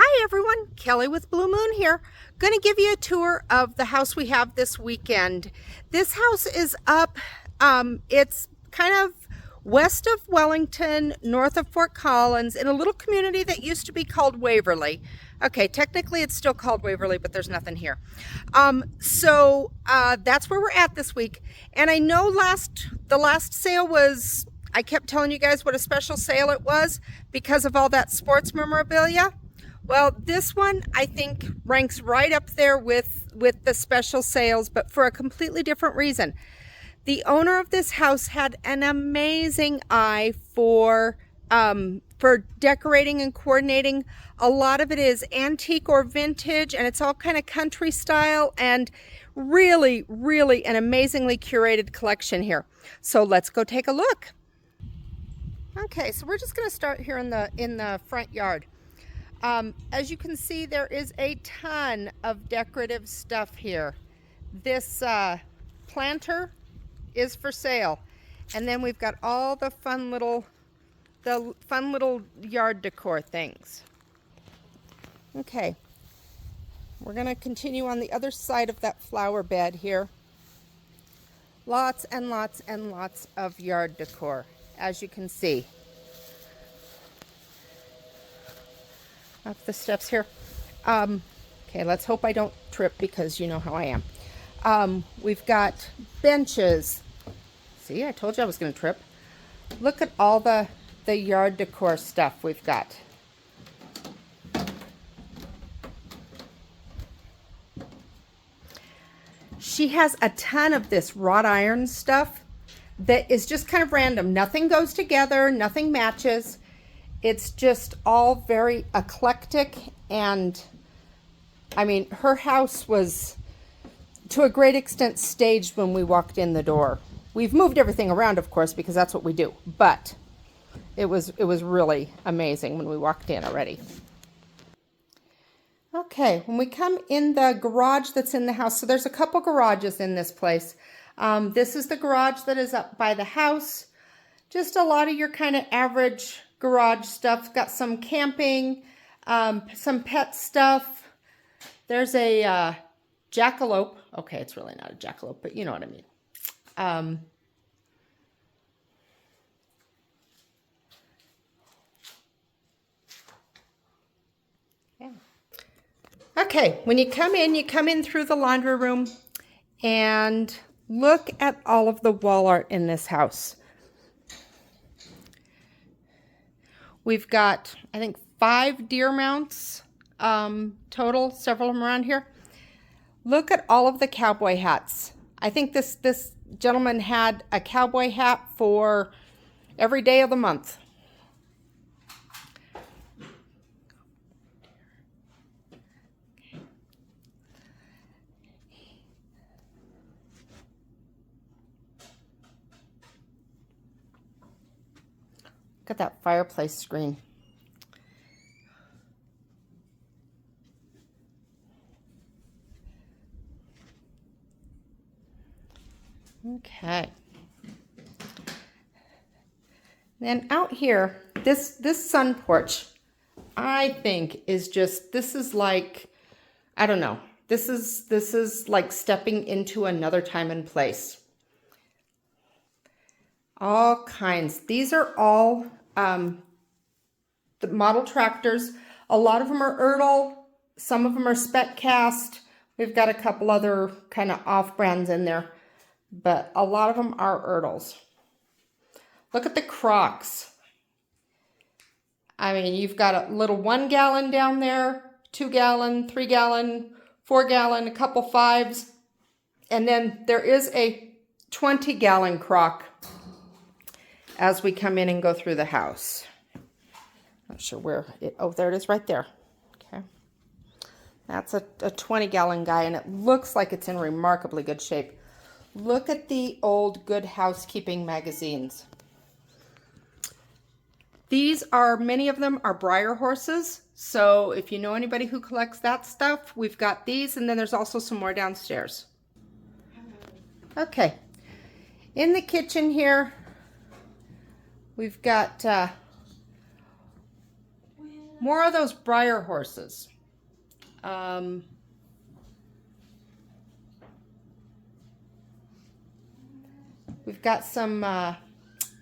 Hi everyone, Kelly with Blue Moon here. Going to give you a tour of the house we have this weekend. This house is up, it's kind of west of Wellington, north of Fort Collins, in a little community that used to be called Waverly. Okay, technically it's still called Waverly, but there's nothing here. That's where we're at this week. And I know the last sale was, I kept telling you guys what a special sale it was because of all that sports memorabilia. Well, this one I think ranks right up there with the special sales, but for a completely different reason. The owner of this house had an amazing eye for decorating and coordinating. A lot of it is antique or vintage, and it's all kind of country style, and really, really an amazingly curated collection here. So let's go take a look. Okay, so we're just going to start here in the front yard. As you can see, there is a ton of decorative stuff here. This planter is for sale, and then we've got all the fun little yard decor things. Okay, we're going to continue on the other side of that flower bed here. Lots and lots and lots of yard decor, as you can see. Up the steps here. Okay, let's hope I don't trip because you know how I am. We've got benches. See, I told you I was going to trip. Look at all the yard decor stuff we've got. She has a ton of this wrought iron stuff that is just kind of random. Nothing goes together, nothing matches. It's just all very eclectic, and I mean, her house was to a great extent staged when we walked in the door. We've moved everything around, of course, because that's what we do, but it was really amazing when we walked in already. Okay, when we come in the garage that's in the house, so there's a couple garages in this place. This is the garage that is up by the house. Just a lot of your kind of average garage stuff. Got some camping, some pet stuff. There's a jackalope. Okay, it's really not a jackalope, but you know what I mean. Yeah. Okay, when you come in through the laundry room, and look at all of the wall art in this house. We've got, I think, 5 deer mounts total, several of them around here. Look at all of the cowboy hats. I think this gentleman had a cowboy hat for every day of the month. Look at that fireplace screen. Okay. Then out here, this sun porch, I think is just, this is like, I don't know. This is like stepping into another time and place. All kinds. These are all the model tractors. A lot of them are Erdl. Some of them are spec cast. We've got a couple other kind of off brands in there, but a lot of them are Erdls. Look at the crocks. I mean, you've got a little 1 gallon down there, 2 gallon, 3 gallon, 4 gallon, a couple 5s, and then there is a 20 gallon crock as we come in and go through the house. Not sure where it, oh, there it is right there. Okay. That's a 20 gallon guy, and it looks like it's in remarkably good shape. Look at the old Good Housekeeping magazines. These are, many of them are Breyer horses. So if you know anybody who collects that stuff, we've got these, and then there's also some more downstairs. Okay. In the kitchen here, we've got More of those briar horses. We've got some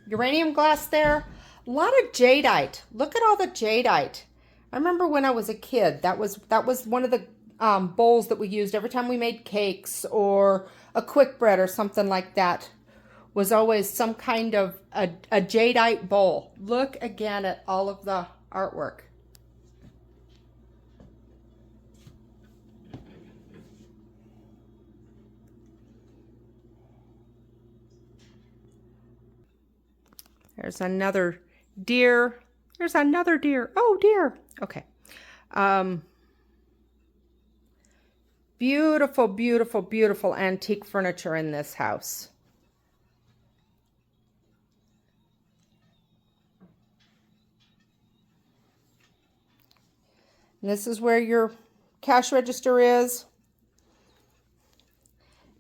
uranium glass there. A lot of jadeite. Look at all the jadeite. I remember when I was a kid, that was one of the bowls that we used every time we made cakes or a quick bread or something like that. Was always some kind of a jadeite bowl. Look again at all of the artwork. There's another deer. There's another deer. Oh dear. Okay. Beautiful, beautiful, beautiful antique furniture in this house. And this is where your cash register is.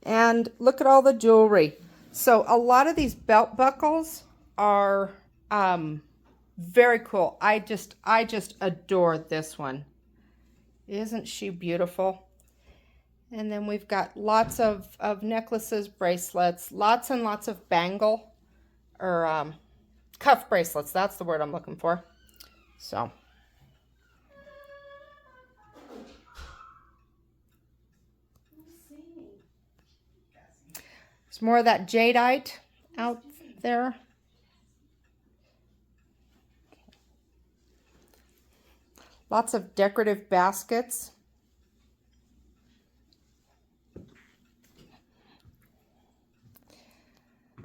And look at all the jewelry. So a lot of these belt buckles are very cool. I just adore this one. Isn't she beautiful? And then we've got lots of necklaces, bracelets, lots and lots of bangle or cuff bracelets. That's the word I'm looking for. So there's more of that jadeite out there. Lots of decorative baskets.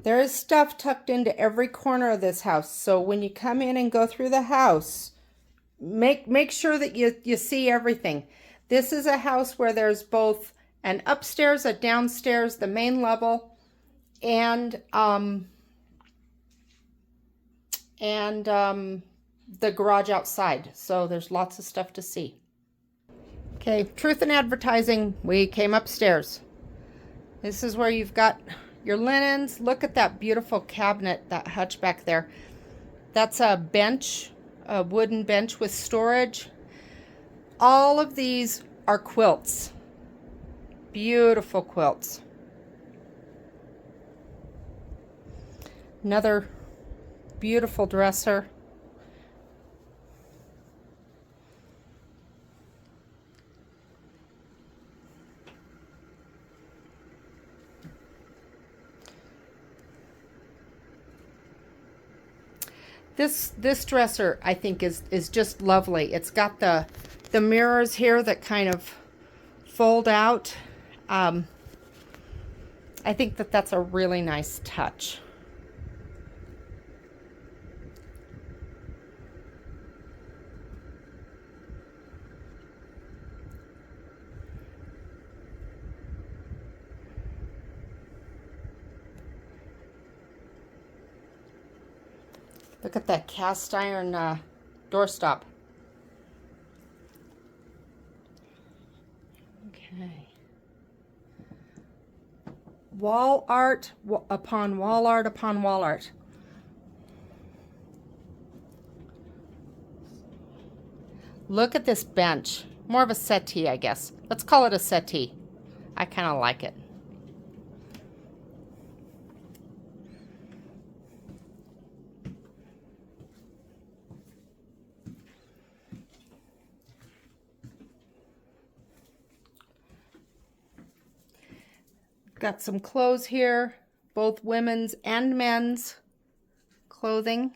There is stuff tucked into every corner of this house. So when you come in and go through the house, make sure that you see everything. This is a house where there's both an upstairs, a downstairs, the main level, and the garage outside. So there's lots of stuff to see. Okay, truth in advertising, we came upstairs. This is where you've got your linens. Look at that beautiful cabinet, that hutch back there. That's a bench, a wooden bench with storage. All of these are quilts. Beautiful quilts. Another beautiful dresser. This dresser, I think, is just lovely. It's got the mirrors here that kind of fold out. I think that's a really nice touch. Look at that cast iron doorstop. Okay. Wall art upon wall art upon wall art. Look at this bench. More of a settee, I guess. Let's call it a settee. I kind of like it. Got some clothes here, both women's and men's clothing.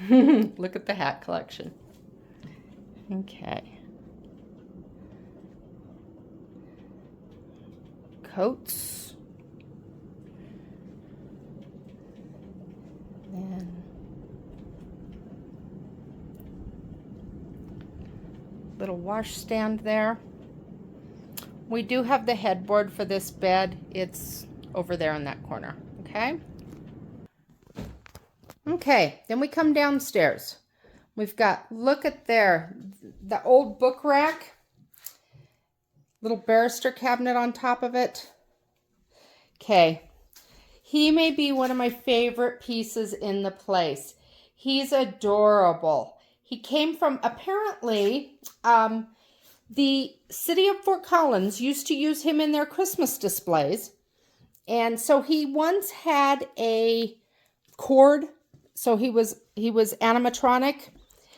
Look at the hat collection. Okay. Coats. And little washstand there. We do have the headboard for this bed. It's over there in that corner. Okay. Okay, then we come downstairs. We've got, look at there, the old book rack. little barrister cabinet on top of it. Okay. He may be one of my favorite pieces in the place. He's adorable. He came from, apparently, the city of Fort Collins used to use him in their Christmas displays. And so he once had a cord. So he was animatronic.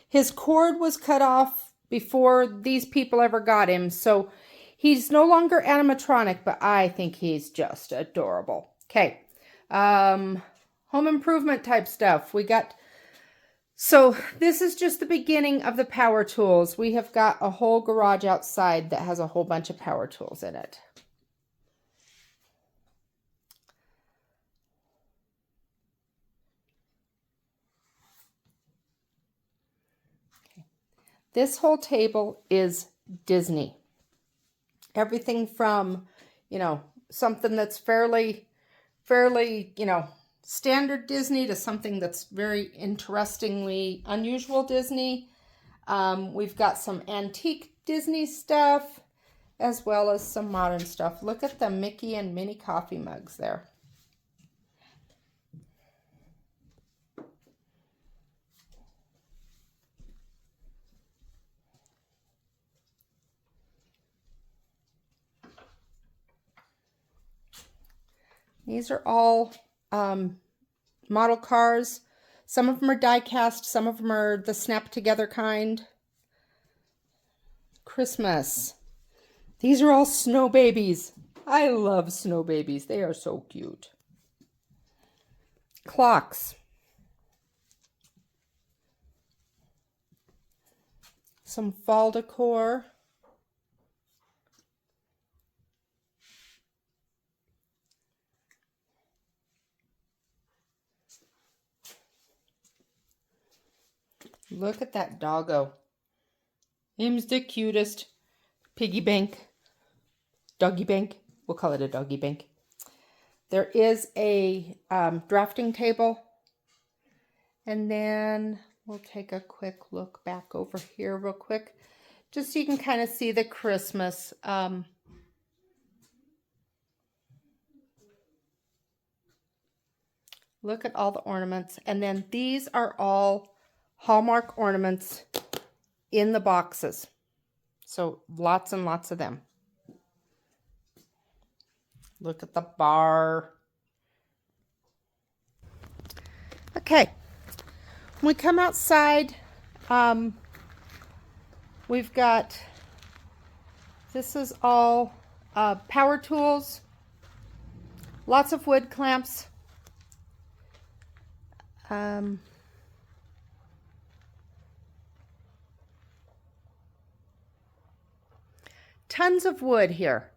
His cord was cut off before these people ever got him. So he's no longer animatronic, but I think he's just adorable. Okay. Home improvement type stuff. So this is just the beginning of the power tools. We have got a whole garage outside that has a whole bunch of power tools in it. Okay. This whole table is Disney. Everything from, something that's fairly, standard Disney to something that's very interestingly unusual Disney. We've got some antique Disney stuff as well as some modern stuff. Look at the Mickey and Minnie coffee mugs there. These are all model cars. Some of them are die cast, some of them are the snap together kind. Christmas. These are all snow babies. I love snow babies. They are so cute. Clocks. Some fall decor. Look at that doggo. Him's the cutest. Piggy bank. Doggy bank. We'll call it a doggy bank. There is a drafting table. And then we'll take a quick look back over here real quick. Just so you can kind of see the Christmas. Look at all the ornaments. And then these are all Hallmark ornaments in the boxes. So lots and lots of them. Look at the bar. Okay. When we come outside, we've got, this is all power tools. Lots of wood clamps. Tons of wood here.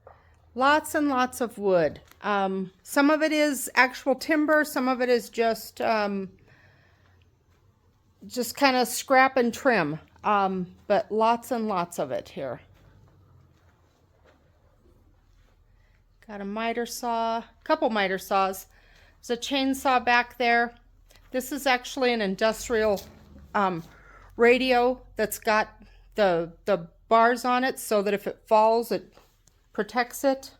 Lots and lots of wood. Some of it is actual timber. Some of it is just kind of scrap and trim. But lots and lots of it here. Got a miter saw, a couple miter saws. There's a chainsaw back there. This is actually an industrial radio that's got the bars on it so that if it falls, it protects it.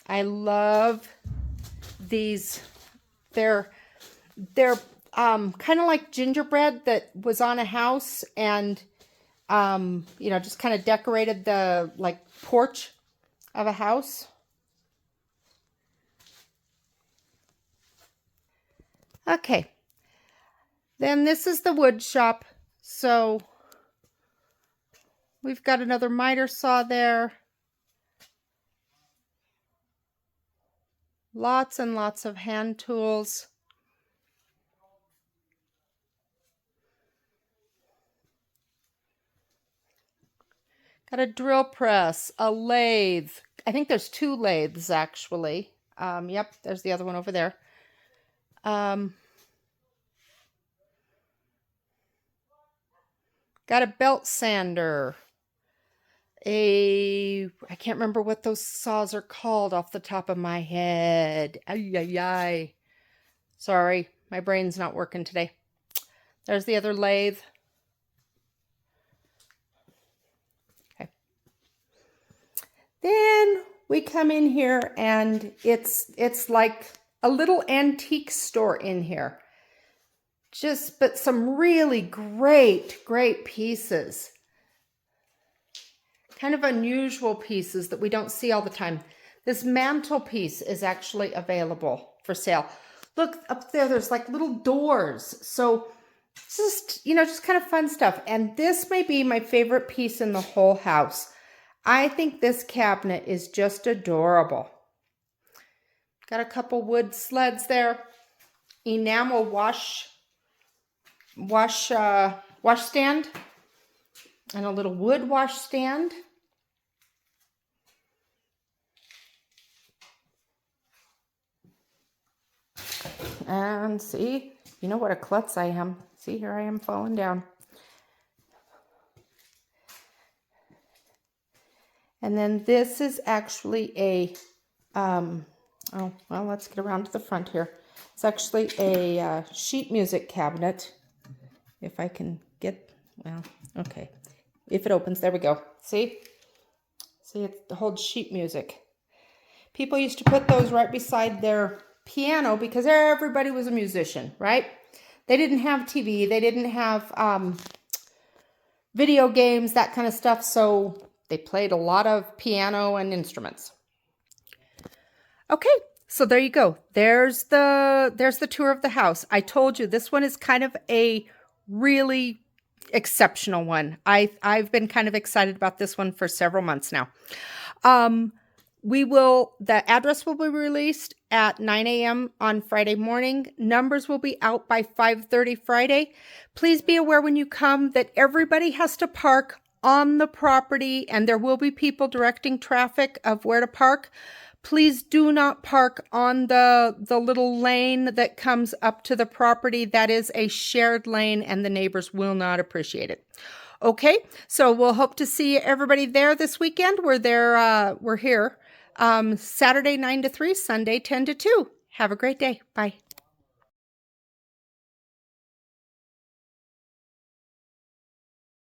I love these. They're kind of like gingerbread that was on a house and just kind of decorated the porch of a house. Okay. Then this is the wood shop. So we've got another miter saw there. Lots and lots of hand tools. Got a drill press, a lathe. I think there's two lathes actually. Yep, there's the other one over there. Got a belt sander. I can't remember what those saws are called off the top of my head. Ay, ay, ay. Sorry, my brain's not working today. There's the other lathe. Okay. Then we come in here and it's like a little antique store in here. But some really great pieces. Kind of unusual pieces that we don't see all the time. This mantelpiece is actually available for sale. Look up there, there's like little doors. So just, just kind of fun stuff. And this may be my favorite piece in the whole house. I think this cabinet is just adorable. Got a couple wood sleds there. Enamel wash stand. And a little wood wash stand. And see, you know what a klutz I am. See, here I am falling down. And then this is actually a, oh, well, let's get around to the front here. It's actually a sheet music cabinet. If I can get, well, okay. If it opens, there we go. See? See, it holds sheet music. People used to put those right beside their piano because everybody was a musician, right? They didn't have TV. They didn't have video games, that kind of stuff. So they played a lot of piano and instruments. Okay, so there you go. There's the tour of the house. I told you this one is kind of a really exceptional one. I've been kind of excited about this one for several months now. The address will be released at 9 a.m. on Friday morning. Numbers will be out by 5:30 Friday. Please be aware when you come that everybody has to park on the property and there will be people directing traffic of where to park. Please do not park on the little lane that comes up to the property. That is a shared lane and the neighbors will not appreciate it. Okay, so we'll hope to see everybody there this weekend. We're here Saturday 9 to 3, Sunday 10 to 2. Have a great day. Bye.